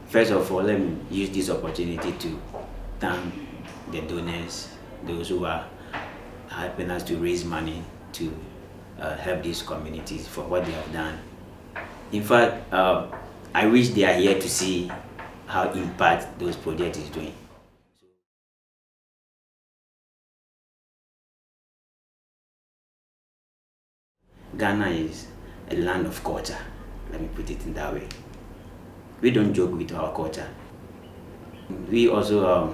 First of all, let me use this opportunity to thank the donors, those who are helping us to raise money to help these communities for what they have done. In fact, I wish they are here to see how impact those projects is doing. Ghana is a land of culture. Let me put it in that way. We don't joke with our culture. We also are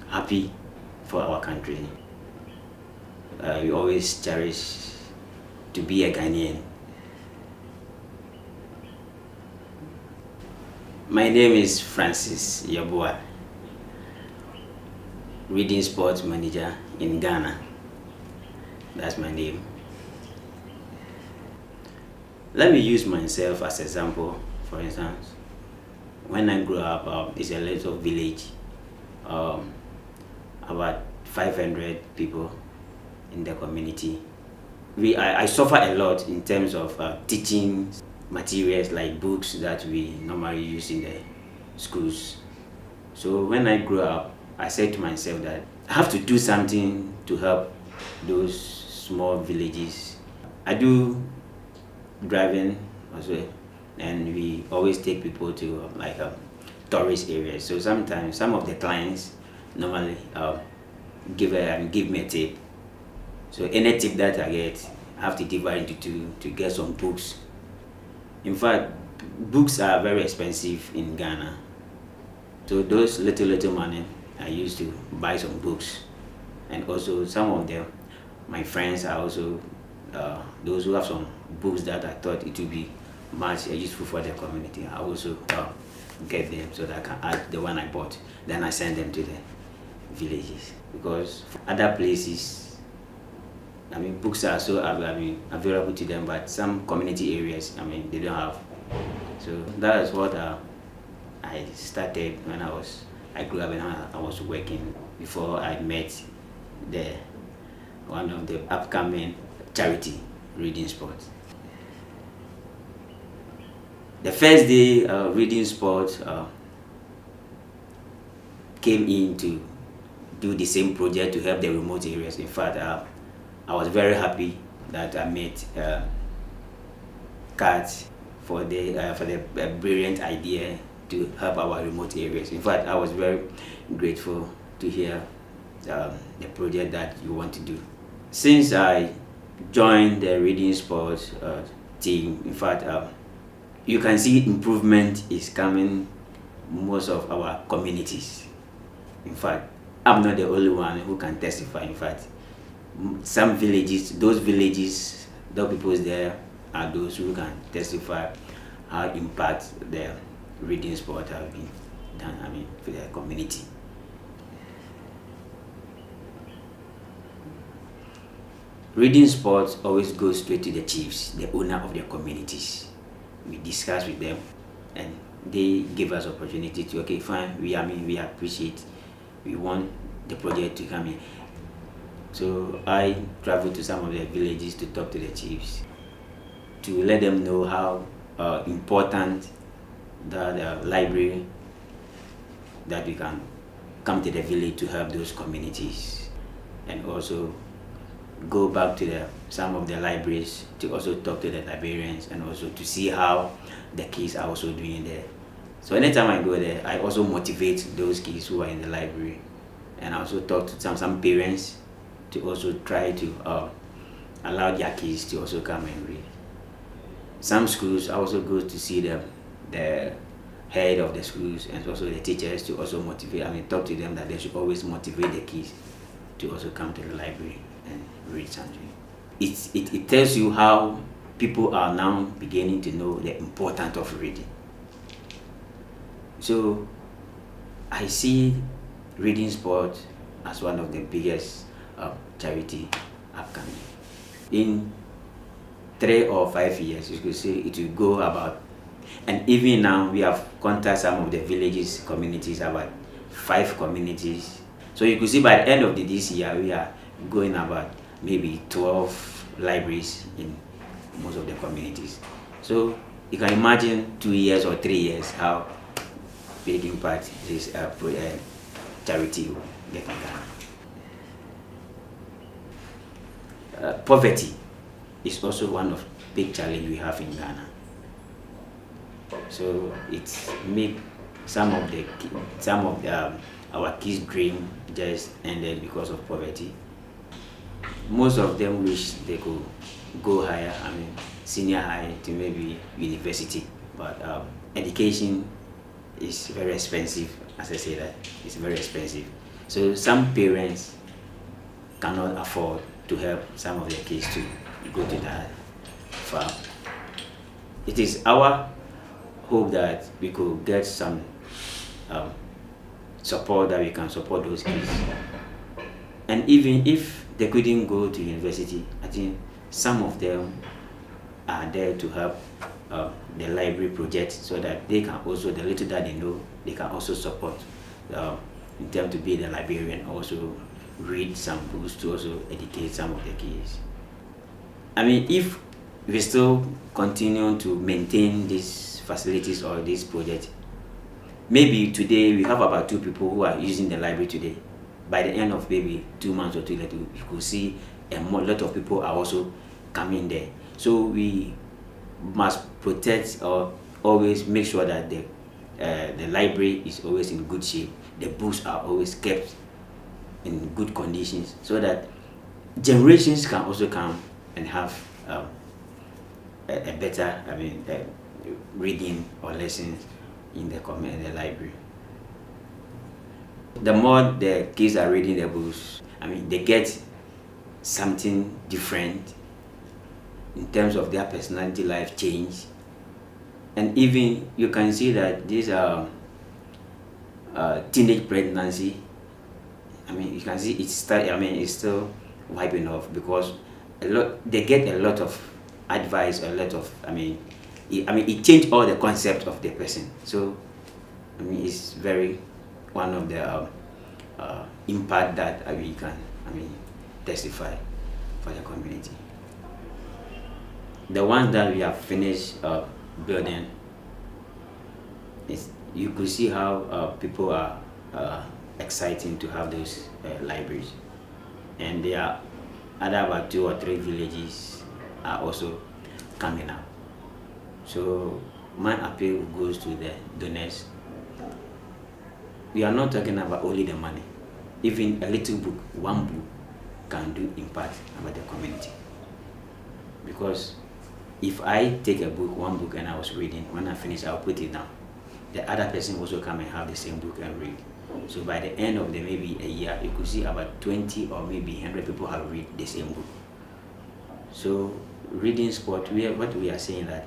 happy for our country. We always cherish to be a Ghanaian. My name is Francis Yeboah, Reading Sports Manager in Ghana. That's my name. Let me use myself as an example. For instance, when I grew up, it's a little village, about 500 people in the community. I suffer a lot in terms of teaching materials like books that we normally use in the schools. So when I grew up, I said to myself that I have to do something to help those small villages. I do driving as well, and we always take people to tourist areas. So sometimes some of the clients normally give me a tip. So any tip that I get, I have to divide into two to get some books. In fact, books are very expensive in Ghana. So those little money I used to buy some books, and also some of them, my friends are also those who have some books that I thought it would be much useful for the community. I also get them so that I can add the one I bought. Then I send them to the villages, because other places, books are so available to them, but some community areas, they don't have. So that is what I started when I grew up and I was working before I met one of the upcoming charity, Reading Sport. The first day Reading Sport came in to do the same project to help the remote areas. In fact, I was very happy that I met Kat for the brilliant idea to help our remote areas. In fact, I was very grateful to hear the project that you want to do. Since I joined the Reading Sports team, in fact, you can see improvement is coming most of our communities. In fact, I'm not the only one who can testify. In fact, some villages, those people there are those who can testify how impact the Reading Sport have been done, for the community. Reading Sport always goes straight to the chiefs, the owner of the communities. We discuss with them, and they give us opportunity to, okay, fine, we appreciate, we want the project to come in. So I travel to some of the villages to talk to the chiefs, to let them know how important the library, that we can come to the village to help those communities, and also go back to some of the libraries to also talk to the librarians, and also to see how the kids are also doing there. So anytime I go there, I also motivate those kids who are in the library, and I also talk to some parents to also try to allow their kids to also come and read. Some schools I also go to see the head of the schools and also the teachers to also motivate, talk to them that they should always motivate the kids to also come to the library and read something. It tells you how people are now beginning to know the importance of reading. So I see Reading Sport as one of the biggest charity upcoming. In 3 or 5 years, you could say it will go about, and even now we have contacted some of the villages, communities, about 5 communities. So you could see by the end of this year, we are going about maybe 12 libraries in most of the communities. So you can imagine 2 years or 3 years how big impact this charity will get in Ghana. Poverty is also one of big challenge we have in Ghana. So it's make some of our kids' dream just ended because of poverty. Most of them wish they could go higher, senior high to maybe university, but education is very expensive. As I say that, it's very expensive. So some parents cannot afford to help some of their kids to go to that far. It is our hope that we could get some support, that we can support those kids. And even if they couldn't go to university, I think some of them are there to help the library project, so that they can also, the little that they know, they can also support in terms to be the librarian, also read some books to also educate some of the kids. If we still continue to maintain these facilities or this project, maybe today we have about 2 people who are using the library today. By the end of maybe 2 months or 2 later, you could see a lot of people are also coming there. So we must protect or always make sure that the library is always in good shape. The books are always kept in good conditions, so that generations can also come and have a better reading or lessons in the library. The more the kids are reading the books, they get something different in terms of their personality, life change. And even you can see that these are teenage pregnancy. You can see it's still wiping off, because they get a lot of advice, a lot of it changed all the concept of the person. So it's very one of the impact that we can testify for the community. The ones that we have finished building, you could see how people are exciting to have those libraries, and there are other about 2 or 3 villages are also coming up. So my appeal goes to the donors. We are not talking about only the money. Even a little book, one book, can do impact about the community. Because if I take a book, one book, and I was reading, when I finish, I'll put it down. The other person also come and have the same book and read. So by the end of maybe a year, you could see about 20 or maybe 100 people have read the same book. So reading sport, what we are saying that,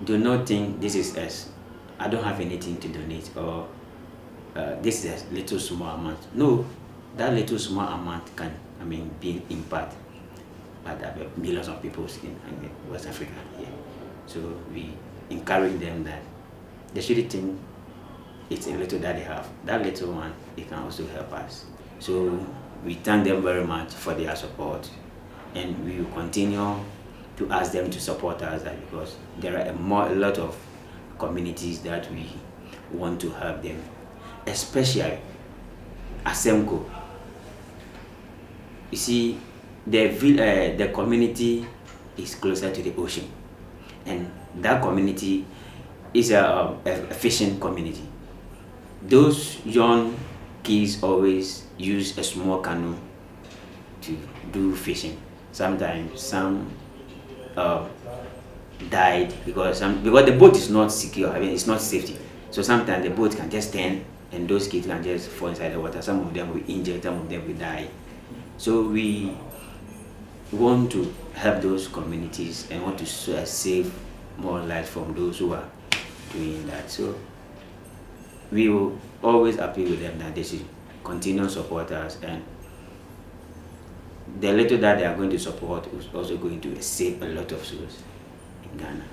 do not think this is I don't have anything to donate, or this is a little small amount. No, that little small amount can be impact at millions of people in West Africa here. So we encourage them that they should think it's a little that they have. That little one, it can also help us. So we thank them very much for their support, and we will continue to ask them to support us, because there are a lot of communities that we want to help them, especially Asemko. You see, the community is closer to the ocean, and that community is a fishing community. Those young kids always use a small canoe to do fishing. Sometimes some died because the boat is not secure. It's not safety. So sometimes the boat can just turn, and those kids can just fall inside the water. Some of them will injure, some of them will die. So we want to help those communities and want to save more lives from those who are doing that. So we will always appeal with them that they should continue to support us, and the little that they are going to support is also going to save a lot of souls in Ghana.